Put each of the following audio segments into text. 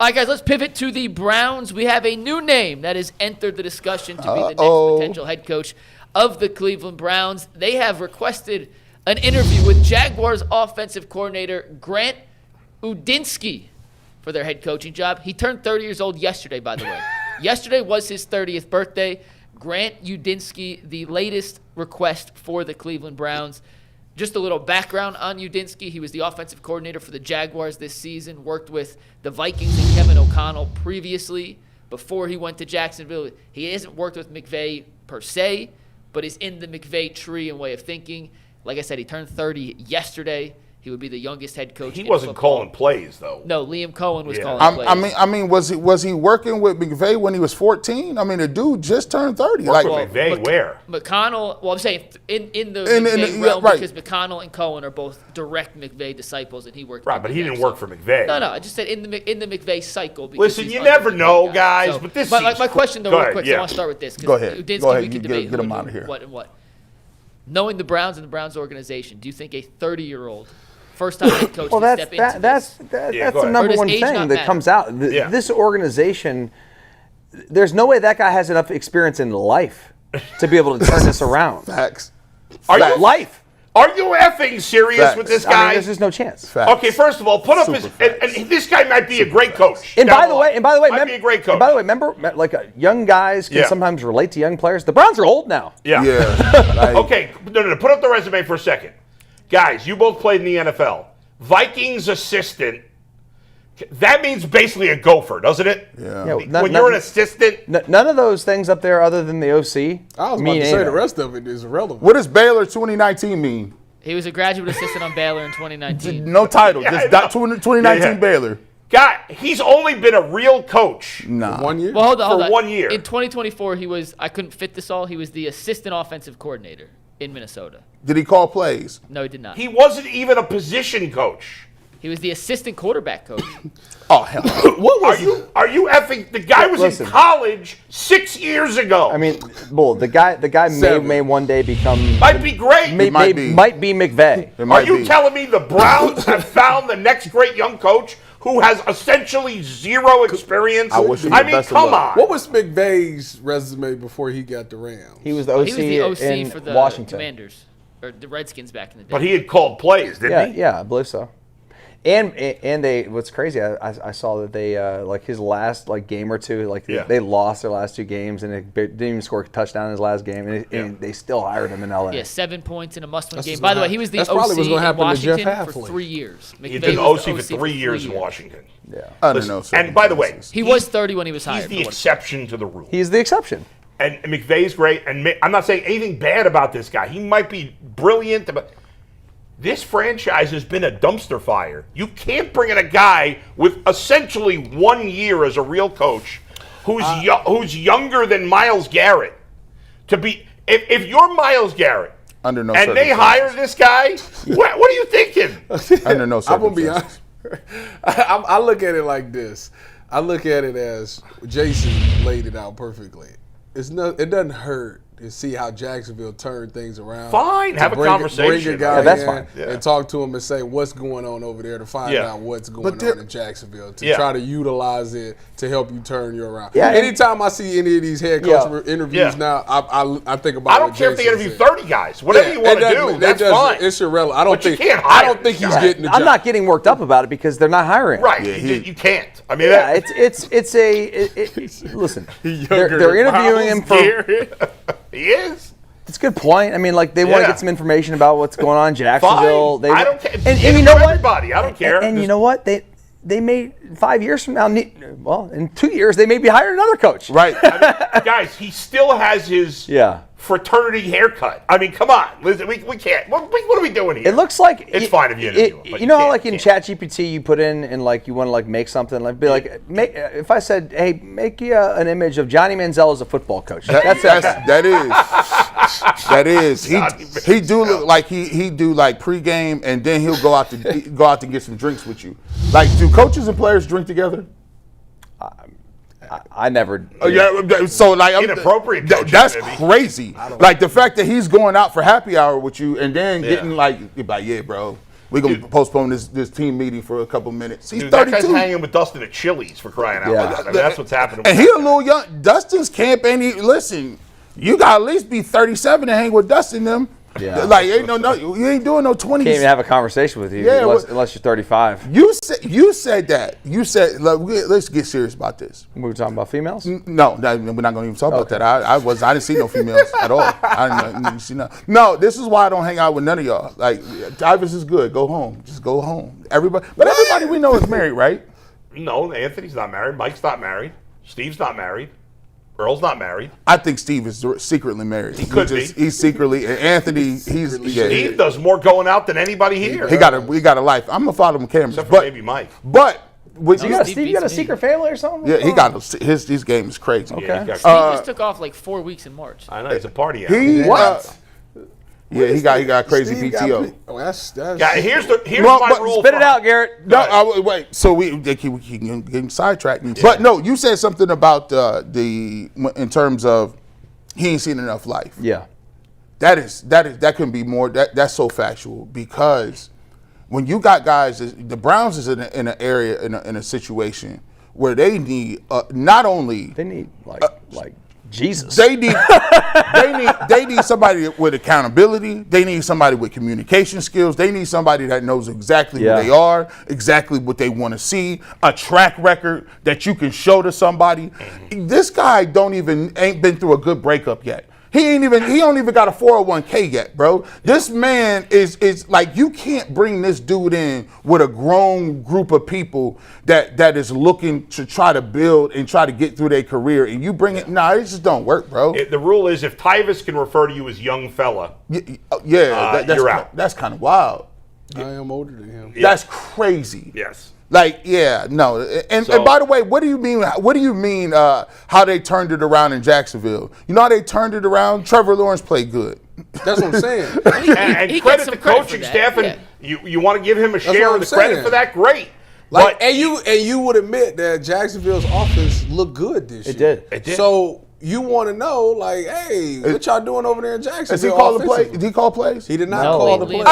right, guys, let's pivot to the Browns. We have a new name that has entered the discussion to be the next potential head coach of the Cleveland Browns. They have requested an interview with Jaguars offensive coordinator Grant Udinski for their head coaching job. He turned 30 years old yesterday, by the way. Yesterday was his 30th birthday. Grant Udinski, the latest request for the Cleveland Browns. Just a little background on Udinski. He was the offensive coordinator for the Jaguars this season, worked with the Vikings and Kevin O'Connell previously before he went to Jacksonville. He hasn't worked with McVay per se, but is in the McVay tree and way of thinking. Like I said, he turned 30 yesterday. He would be the youngest head coach. He wasn't calling plays, though. No, Liam Cohen was calling plays. I mean, was he working with McVay when he was 14? I mean, the dude just turned 30. McVay, where? McConnell. Well, I'm saying in the McVay realm, because McConnell and Cohen are both direct McVay disciples, and he worked. Right, but he didn't work for McVay. No, I just said in the McVay cycle. Listen, you never know, guys. So, but this. My question, though, real quick. Yeah. So I want to start with this. Go ahead. We can debate get him out of here. What and what. Knowing the Browns and the Browns organization, do you think a 30-year-old first-time head coach can step into that's the number one thing that comes out. This organization, there's no way that guy has enough experience in life to be able to turn this around. Facts. Are you effing serious Facts. with this I guy? mean, there's just no chance. Facts. Okay, first of all, put up his. And this guy might be a great coach. And by the way, might be a great coach. And by the way, remember, like young guys can sometimes relate to young players. The Browns are old now. Yeah. Okay, no. Put up the resume for a second. Guys, you both played in the NFL. Vikings assistant, that means basically a gopher, doesn't it? Yeah. When you're an assistant. None of those things up there other than the OC I was about to say the rest of it is irrelevant. What does Baylor 2019 mean? He was a graduate assistant on Baylor in 2019. No title, just 2019 Baylor. God, he's only been a real coach. Nah. 1 year? Well, hold on. 1 year. In 2024, I couldn't fit this all. He was the assistant offensive coordinator in Minnesota. Did he call plays? No, he did not. He wasn't even a position coach. He was the assistant quarterback coach. Oh, hell. What was Are you effing? The guy was in college 6 years ago. I mean, bull. The guy may one day become. Might be great. Might be McVay. Are you telling me the Browns have found the next great young coach who has essentially zero experience? I mean, come on. What was McVay's resume before he got the Rams? He was the OC, in for the Washington. Commanders, or the Redskins back in the day. But he had called plays, didn't he? Yeah, I believe so. And they, what's crazy, I saw that they like his last game or two, they lost their last two games and they didn't even score a touchdown in his last game, and they still hired him in LA. Yeah, 7 points in a must-win game. By the way, he was the OC in Washington for 3 years. He did the OC for 3 years in Washington. Yeah. And by the way, he was 30 when he was hired. He's the exception to the rule. He's the exception. And McVay's great, and I'm not saying anything bad about this guy. He might be brilliant, but this franchise has been a dumpster fire. You can't bring in a guy with essentially 1 year as a real coach who's younger than Myles Garrett to be. If you're Myles Garrett under no and they hire this guy, what are you thinking? Under no circumstances. I'm gonna be honest. I look at it like this. I look at it as Jason laid it out perfectly. It doesn't hurt to see how Jacksonville turned things around. Fine, have a conversation. Bring a guy that's in fine. and talk to him and say what's going on over there to find out what's going on in Jacksonville to try to utilize it to help you turn you around. Yeah, anytime I see any of these head coach interviews now, I think about. I don't care if they interview 30 guys. Whatever you want to do, that's fine. It's irrelevant. I don't think he's getting the job. I'm not getting worked up about it because they're not hiring. Right, you can't. I mean, listen. They're interviewing him for. He is. It's a good point. I mean, they want to get some information about what's going on in Jacksonville. Fine. I don't care. And you know what? Everybody, I don't care. And you know what? They may 5 years from now. Well, in 2 years they may be hiring another coach. Right. Guys, he still has his fraternity haircut. I mean, come on. Listen, we can't. What are we doing here? It looks like it's fine if you interview him. You know how in ChatGPT you put in and you want to make something if I said, hey, make an image of Johnny Manziel as a football coach. That is. He do look like he do pregame and then he'll go out to get some drinks with you. Do coaches and players drink together? I never. So inappropriate. That's crazy. The fact that he's going out for happy hour with you and then getting yeah, bro. We're going to postpone this team meeting for a couple minutes. He's 32. That guy's hanging with Dustin at Chili's, for crying out loud. I mean, that's what's happening. And he a little young. Dustin's camp, and listen, you got to at least be 37 to hang with Dustin them. Yeah. Like, you ain't doing no 20s. Can't even have a conversation with you unless you're 35. You said that. You said, let's get serious about this. We were talking about females? No, we're not going to even talk about that. I didn't see no females at all. I didn't see none. No, this is why I don't hang out with none of y'all. Like, Tyvis is good. Go home. Just go home. Everybody we know is married, right? No, Anthony's not married. Mike's not married. Steve's not married. Earl's not married. I think Steve is secretly married. He could be. He's secretly. And Anthony, Steve does more going out than anybody here. He got a life. I'm gonna follow him cameras. Except for maybe Mike. But Steve, you got a secret family or something? Yeah, he got his game is crazy. Okay. Yeah, Steve just took off like 4 weeks in March. I know, he's a party animal. What? He got crazy PTO. That's here's my rule. Spit it out, Garrett. No, wait. So they keep getting sidetracked. Yeah. But no, you said something about in terms of he ain't seen enough life. Yeah, that can be more. That's so factual because when you got guys, the Browns is in an area in a situation where they need not only they need like Jesus. They need somebody with accountability. They need somebody with communication skills. They need somebody that knows exactly who they are, exactly what they want to see, a track record that you can show to somebody. This guy ain't been through a good breakup yet. He don't even got a 401k yet, bro. This man is like, you can't bring this dude in with a grown group of people that is looking to try to build and try to get through their career, and you bring it. It just don't work, bro. The rule is if Tyvis can refer to you as young fella, that's you're out. That's kind of wild. I am older than him. That's crazy. Yes. Like, no. And by the way, what do you mean? What do you mean? How they turned it around in Jacksonville? You know how they turned it around? Trevor Lawrence played good. That's what I'm saying. and credit the coaching staff, and you want to give him a share of the credit for that. Great. And you would admit that Jacksonville's offense looked good this year. It did. So you want to know, like, hey, what y'all doing over there in Jacksonville? Has he called the play? Did he call plays? He did not call the play.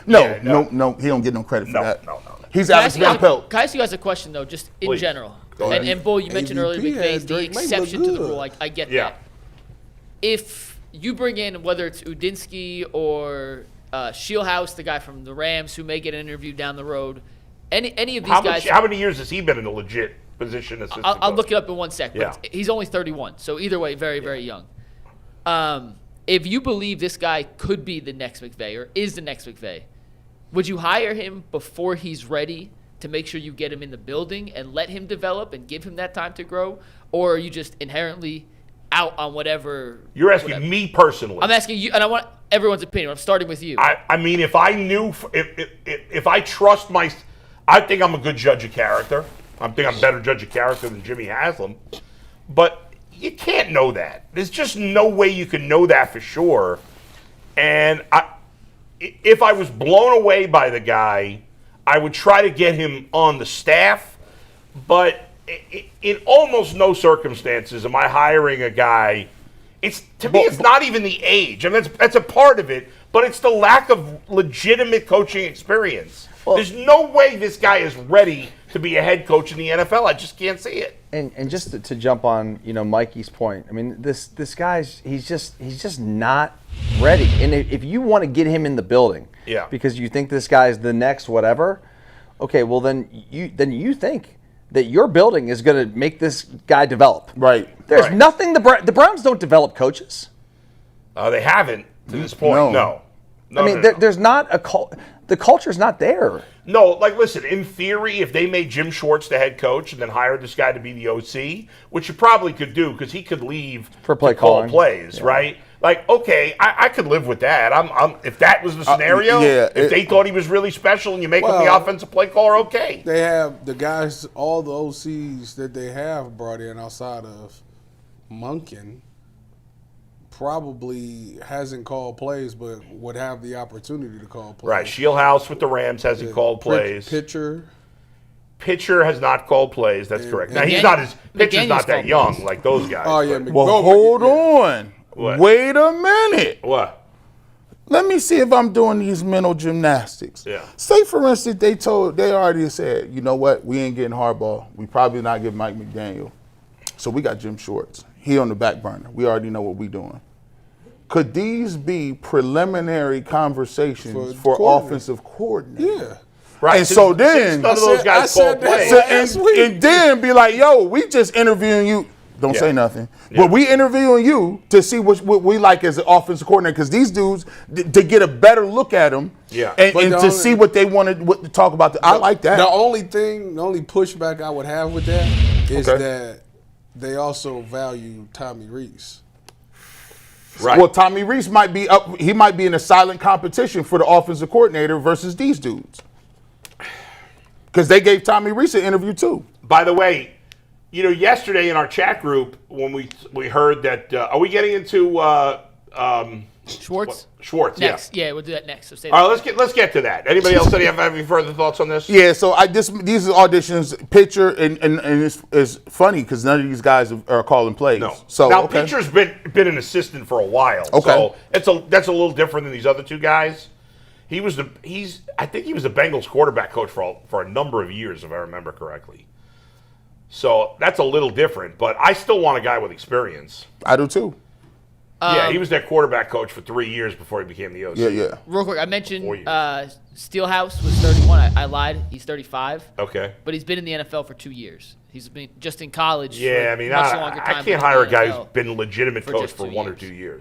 No. He don't get no credit for that. No. He's Alex Van Pelt. Can I ask you guys a question, though, just in Please. general? Go ahead. And Bull, you mentioned earlier AVP McVay's the Drake May exception look to the good. rule. I get that. If you bring in, whether it's Udinski or Shieldhouse, the guy from the Rams, who may get an interview down the road, any of these guys. How many years has he been in a legit position? I'll look it up in 1 second. But he's only 31, so either way, very, very young. If you believe this guy could be the next McVay or is the next McVay, would you hire him before he's ready to make sure you get him in the building and let him develop and give him that time to grow? Or are you just inherently out on whatever? You're asking me personally. I'm asking you, and I want everyone's opinion. I'm starting with you. I mean, if I knew, if I trust I think I'm a good judge of character. I think I'm a better judge of character than Jimmy Haslam. But you can't know that. There's just no way you can know that for sure. And if I was blown away by the guy, I would try to get him on the staff. But in almost no circumstances am I hiring a guy. To me, it's not even the age. I mean, that's a part of it, but it's the lack of legitimate coaching experience. There's no way this guy is ready to be a head coach in the NFL. I just can't see it. And just to jump on, Mikey's point. I mean, this guy's he's just not ready. And if you want to get him in the building, because you think this guy's the next whatever, okay, well then you think that your building is going to make this guy develop. Right. There's nothing the Browns don't develop coaches. They haven't to this point. No. I mean, there's not the culture's not there. No, like, listen, in theory, if they made Jim Schwartz the head coach and then hired this guy to be the OC, which you probably could do because he could leave for play to call calling. Plays, right? Like, okay, I could live with that. If that was the scenario, if they thought he was really special and you make him the offensive play caller, okay. They have the guys, all the OCs that they have brought in outside of Monken probably hasn't called plays, but would have the opportunity to call plays. Right. Shieldhouse with the Rams hasn't called plays. Pitcher has not called plays. That's correct. Now Pitcher's not that young like those guys. Oh yeah. Well, hold on. What? Wait a minute. What? Let me see if I'm doing these mental gymnastics. Yeah. Say, for instance, they already said, you know what, we ain't getting Harbaugh. We probably not getting Mike McDaniel. So we got Jim Schwartz. He on the back burner. We already know what we doing. Could these be preliminary conversations for offensive coordinator? Yeah. Right. And so then none of those guys call plays. And then be like, yo, we just interviewing you. Don't say nothing. Yeah. But we interviewing you to see what we like as an offensive coordinator, because these dudes, to get a better look at them, and to see what they wanted to talk about. I like that. The only pushback I would have with that is that they also value Tommy Rees. Right. Well, Tommy Rees might be up. He might be in a silent competition for the offensive coordinator versus these dudes, because they gave Tommy Rees an interview too. By the way, yesterday in our chat group when we heard that, are we getting into Schwartz? Schwartz, next. Yeah, we'll do that next. So all right, let's get to that. Anybody else have any further thoughts on this? Yeah, so these are auditions. Pitcher and it's funny because none of these guys are calling plays. No. So now Pitcher's been an assistant for a while. Okay. So that's a little different than these other two guys. I think he was the Bengals quarterback coach for a number of years, if I remember correctly. So that's a little different, but I still want a guy with experience. I do too. Yeah, he was their quarterback coach for 3 years before he became the OC. Yeah. Real quick, I mentioned Steelhouse was 31. I lied. He's 35. Okay. But he's been in the NFL for 2 years. He's been just in college. Yeah, for much longer time I can't hire a guy NFL who's been a legitimate coach just for 2 1 or years. 2 years.